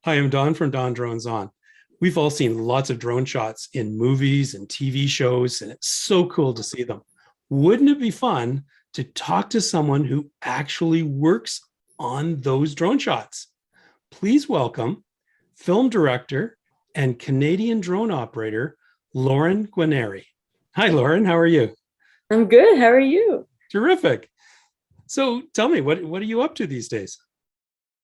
Hi, I'm Don from DonDronesOn. We've all seen lots of drone shots in movies and TV shows, and it's so cool to see them. Wouldn't it be fun to talk to someone who actually works on those drone shots? Please welcome film director and Canadian drone operator, Lauren Guarneri. Hi, Lauren. How are you? I'm good. How are you? Terrific. So tell me, what are you up to these days?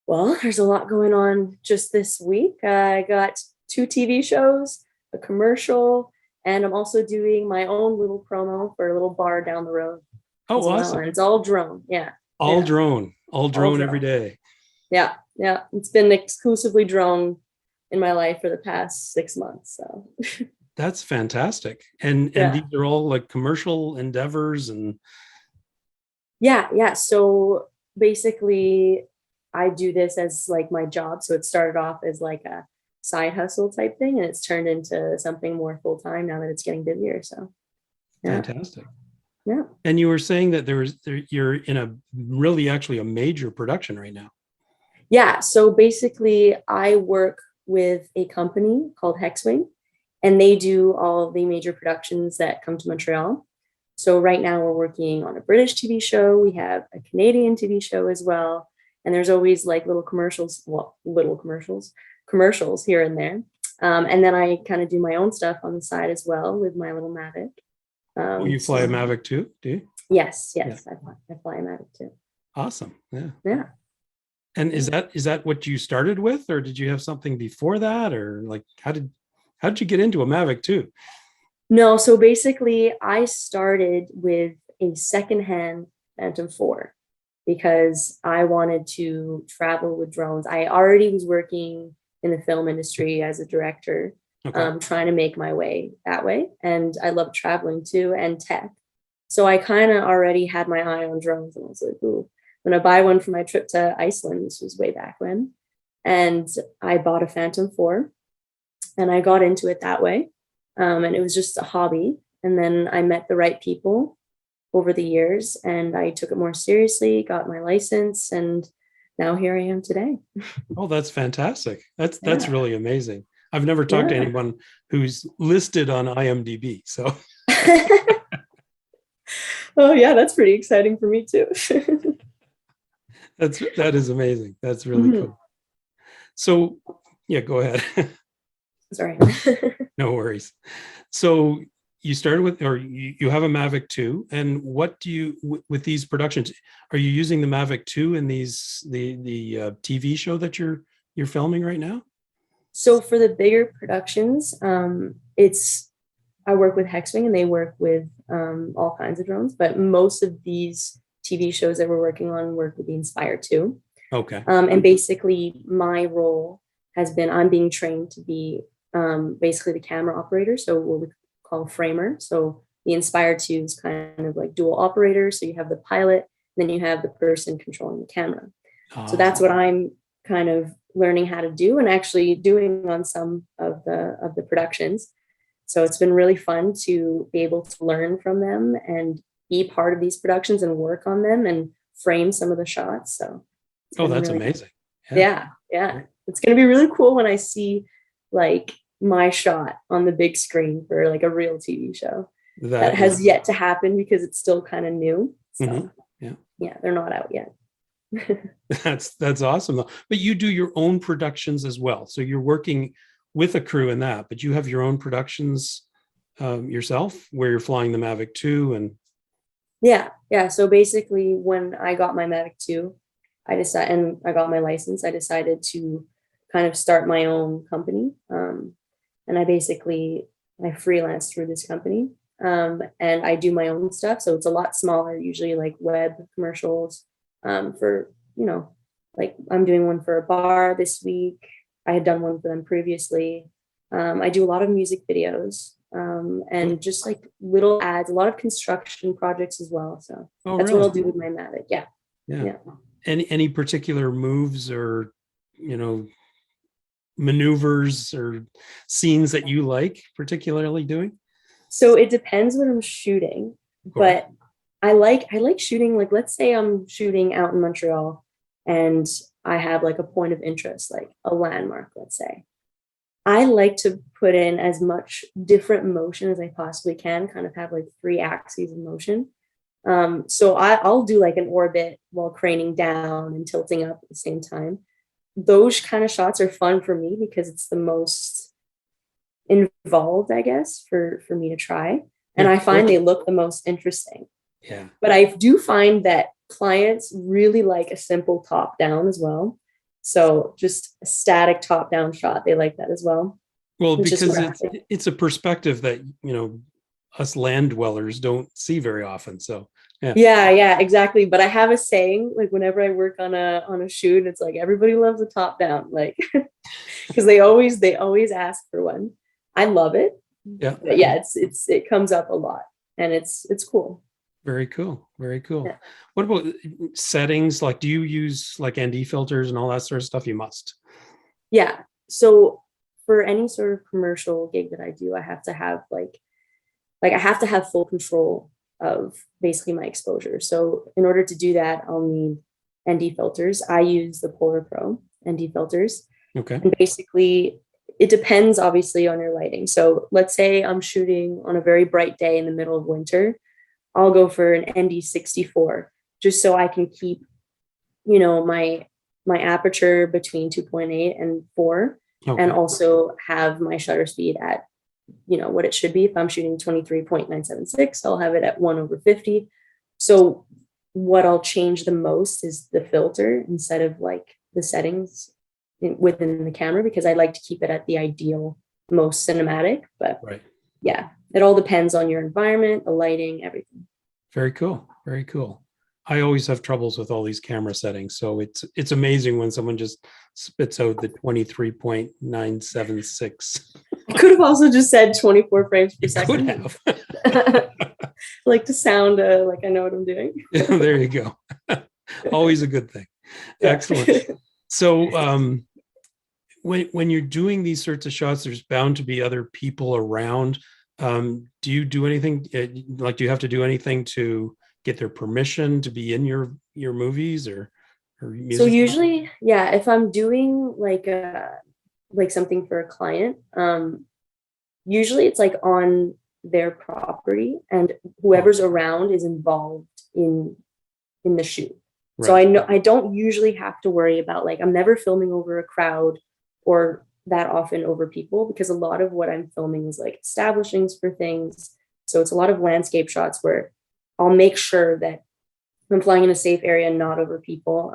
Well, there's a lot going on just this week. I got two TV shows, a commercial, and I'm also doing my own little promo for a little bar down the road Oh, as well. awesome. And it's all drone. Yeah. All Yeah. drone, all All drone every drone. day. Yeah. Yeah. It's been exclusively drone in my life for the past 6 months. So That's fantastic. And yeah. these are all like commercial endeavors and Yeah. Yeah. So basically I do this as like my job. So it started off as like a side hustle type thing, and it's turned into something more full time now that it's getting busier. So yeah, fantastic. yeah, And you were saying that you're in a really actually a major production right now. yeah. So basically, I work with a company called Hexwing, and they do all of the major productions that come to Montreal. So right now we're working on a British TV show. We have a Canadian TV show as well. And there's always like little commercials, well, little commercials here and there. And then I kind of do my own stuff on the side as well with my little Mavic. Oh, you fly a So Mavic too, do you? yes, Yeah. yes, I fly a Mavic too. Awesome. Yeah. Yeah. And is that what you started with, or did you have something before that, or like how did you get into a Mavic too? No, so basically I started with a secondhand Phantom 4 because I wanted to travel with drones. I already was working in the film industry as a director, Okay. trying to make my way that way. And I love traveling too and tech. So I kind of already had my eye on drones, and I was like, ooh, I'm gonna buy one for my trip to Iceland. This was way back when. And I bought a Phantom 4 and I got into it that way. And it was just a hobby. And then I met the right people over the years and I took it more seriously, got my license, and now here I am today. Oh, that's fantastic. That's Yeah. really amazing. I've never talked to Yeah. anyone who's listed on IMDb. So Oh, yeah, that's pretty exciting for me too. that is amazing. That's really Mhm. cool. So yeah, go ahead. Sorry. No worries. So you started with, or you have a Mavic 2, and what do you with these productions? Are you using the Mavic 2 in the TV show that you're filming right now? So for the bigger productions, it's I work with Hexwing and they work with all kinds of drones, but most of these TV shows that we're working on work with the Inspire 2. Okay. And basically, my role has been I'm being trained to be basically the camera operator, so what we call a framer. So the Inspire 2 is kind of like dual operator. So you have the pilot, then you have the person controlling the camera. So Ah, that's what I'm kind of learning how to do and actually doing on some of the productions. So it's been really fun to be able to learn from them and be part of these productions and work on them and frame some of the shots. So it's oh, been that's really, amazing. Yeah. yeah, yeah. It's going to be really cool when I see like my shot on the big screen for like a real TV show. That That is. has yet to happen because it's still kind of new. Mhm. So Yeah. yeah, they're not out yet. That's awesome though. But you do your own productions as well. So you're working with a crew in that, but you have your own productions yourself where you're flying the Mavic 2 and Yeah, yeah. So basically, when I got my Mavic 2, I decided, and I got my license, I decided to kind of start my own company. And I freelance through this company. And I do my own stuff. So it's a lot smaller, usually like web commercials for, like I'm doing one for a bar this week. I had done one for them previously. I do a lot of music videos oh, and just like little ads, a lot of construction projects as well. So oh that's what really? I'll do with my Mavic. Yeah. Yeah. Yeah. Any particular moves or you know maneuvers or scenes that you like particularly doing? So it depends what I'm shooting, Of course. but I like shooting, like let's say I'm shooting out in Montreal and I have like a point of interest, like a landmark, let's say, I like to put in as much different motion as I possibly can, kind of have like 3 axes of motion. So I'll do like an orbit while craning down and tilting up at the same time. Those kind of shots are fun for me because it's the most involved, I guess, for me to try. And I find they look the most interesting. Yeah. But I do find that clients really like a simple top down as well. So just a static top down shot, they like that as well. Well, because it's a perspective that, us land dwellers don't see very often. So yeah, exactly. But I have a saying, like whenever I work on a shoot, it's like everybody loves a top down, like because they always ask for one. I love it. Yeah. But yeah, it comes up a lot, and it's cool. Very cool. Very cool. Yeah. What about settings? Like, do you use like ND filters and all that sort of stuff? You must. Yeah. So for any sort of commercial gig that I do, I have to have like I have to have full control of basically my exposure. So in order to do that, I'll need ND filters. I use the Polar Pro ND filters. Okay. And basically it depends obviously on your lighting. So let's say I'm shooting on a very bright day in the middle of winter. I'll go for an ND 64 just so I can keep, my aperture between 2.8 and 4, okay, and also have my shutter speed at, what it should be. If I'm shooting 23.976, I'll have it at 1/50. So what I'll change the most is the filter instead of like the settings within the camera, because I like to keep it at the ideal, most cinematic. But right. Yeah, it all depends on your environment, the lighting, everything. Very cool. Very cool. I always have troubles with all these camera settings. So it's amazing when someone just spits out the 23.976. I could have also just said 24 frames per second. Could have. Like to sound like I know what I'm doing. There you go. Always a good thing. Yeah. Excellent. So when you're doing these sorts of shots, there's bound to be other people around. Do you do anything, like do you have to do anything to get their permission to be in your movies or music? So usually, yeah, if I'm doing like something for a client, usually it's like on their property and whoever's around is involved in the shoot. Right. So I don't usually have to worry about, like, I'm never filming over a crowd or that often over people, because a lot of what I'm filming is like establishings for things. So it's a lot of landscape shots where I'll make sure that I'm flying in a safe area, not over people.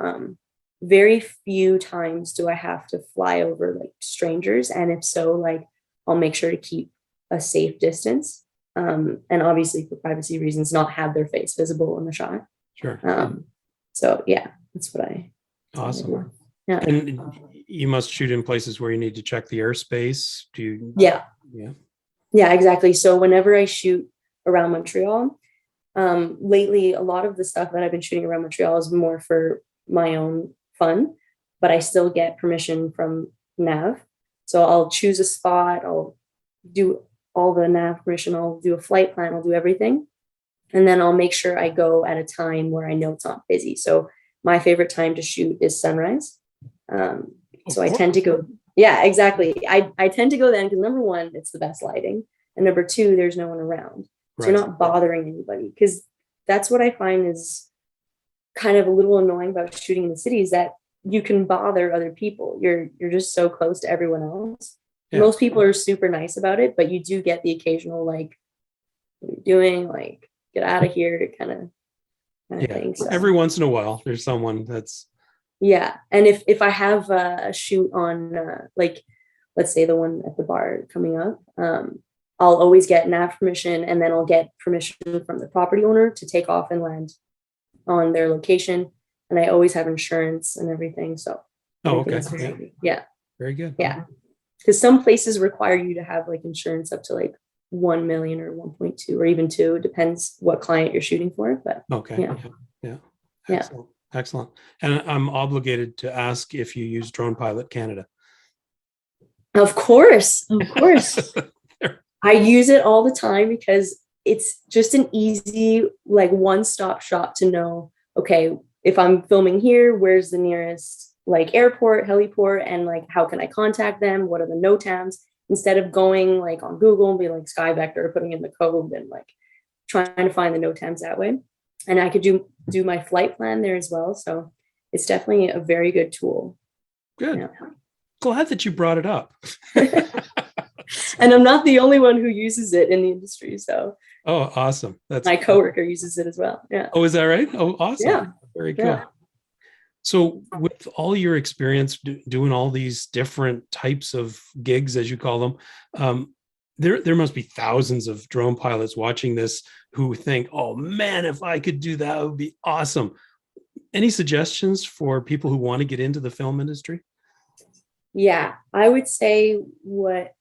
Very few times do I have to fly over like strangers. And if so, like, I'll make sure to keep a safe distance. And obviously for privacy reasons, not have their face visible in the shot. Sure. So yeah, that's what I. Awesome. Yeah. And you must shoot in places where you need to check the airspace. Do you? Yeah. Yeah. Yeah, exactly. So whenever I shoot around Montreal, lately, a lot of the stuff that I've been shooting around Montreal is more for my own fun, but I still get permission from NAV. So I'll choose a spot, I'll do all the NAV permission, I'll do a flight plan, I'll do everything. And then I'll make sure I go at a time where I know it's not busy. So my favorite time to shoot is sunrise. So I tend to go, yeah, exactly. I tend to go then because number one, it's the best lighting. And number two, there's no one around. So you're not bothering anybody, because that's what I find is kind of a little annoying about shooting in the city, is that you can bother other people. You're just so close to everyone else. Yeah. Most people are super nice about it, but you do get the occasional, like, what are you doing? Like, get out of here kind of thing. So every once in a while, there's someone that's. Yeah. And if I have a shoot on, like, let's say the one at the bar coming up, I'll always get NAV permission, and then I'll get permission from the property owner to take off and land on their location. And I always have insurance and everything. So. Okay. Yeah. Very good. Yeah. Because some places require you to have like insurance up to like 1 million or 1.2 or even 2. It depends what client you're shooting for. But okay. Yeah. Excellent. Excellent. And I'm obligated to ask if you use Drone Pilot Canada. Of course. I use it all the time because it's just an easy, like, one-stop shop to know, okay, if I'm filming here, where's the nearest like airport, heliport, and like how can I contact them? What are the NOTAMs? Instead of going like on Google and be like Sky Vector, putting in the code and like trying to find the NOTAMs that way. And I could do my flight plan there as well. So it's definitely a very good tool. Good. Yeah. Glad that you brought it up. And I'm not the only one who uses it in the industry. So oh, awesome. That's my coworker uses it as well. Yeah. Oh, is that right? Oh, awesome. Yeah. Very cool. Yeah. So with all your experience doing all these different types of gigs, as you call them, there must be thousands of drone pilots watching this who think, oh man, if I could do that, it would be awesome. Any suggestions for people who want to get into the film industry? Yeah, I would say what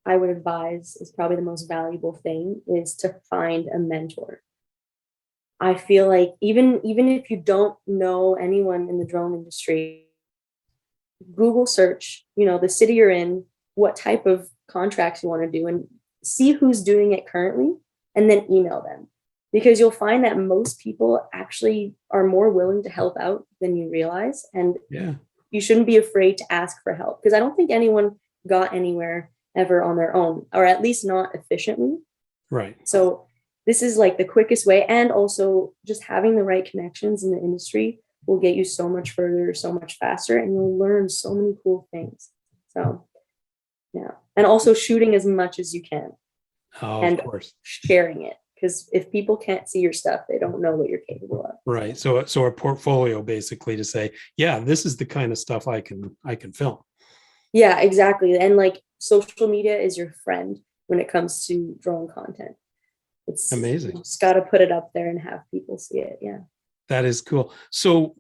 I would advise is probably the most valuable thing is to find a mentor. I feel like even if you don't know anyone in the drone industry, Google search, the city you're in, what type of contracts you want to do, and see who's doing it currently, and then email them. Because you'll find that most people actually are more willing to help out than you realize. And you shouldn't be afraid to ask for help, because I don't think anyone got anywhere ever on their own, or at least not efficiently. Right. So this is like the quickest way. And also just having the right connections in the industry will get you so much further, so much faster, and you'll learn so many cool things. So yeah. And also shooting as much as you can. Oh, and of course. Sharing it. Because if people can't see your stuff, they don't know what you're capable of. Right. So a portfolio basically to say, yeah, this is the kind of stuff I can film. Yeah, exactly. And like social media is your friend when it comes to drone content. It's amazing. You just got to put it up there and have people see it. Yeah. That is cool. So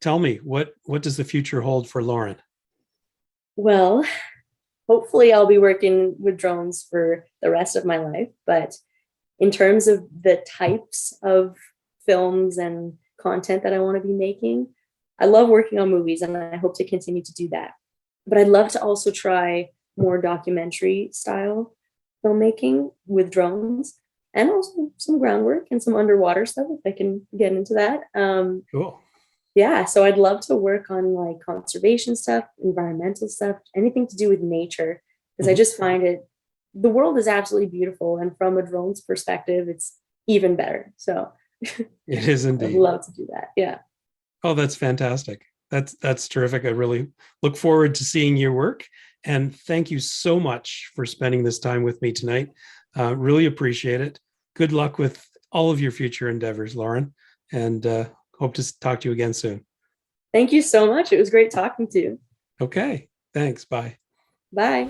tell me, what does the future hold for Lauren? Well, hopefully I'll be working with drones for the rest of my life, but in terms of the types of films and content that I want to be making, I love working on movies and I hope to continue to do that. But I'd love to also try more documentary style filmmaking with drones, and also some groundwork and some underwater stuff if I can get into that. Cool. Yeah, so I'd love to work on like conservation stuff, environmental stuff, anything to do with nature, because I just find the world is absolutely beautiful, and from a drone's perspective, it's even better. So it is indeed. I'd love to do that. Yeah. Oh, that's fantastic. That's terrific. I really look forward to seeing your work, and thank you so much for spending this time with me tonight. Really appreciate it. Good luck with all of your future endeavors, Lauren, and hope to talk to you again soon. Thank you so much. It was great talking to you. Okay. Thanks. Bye. Bye.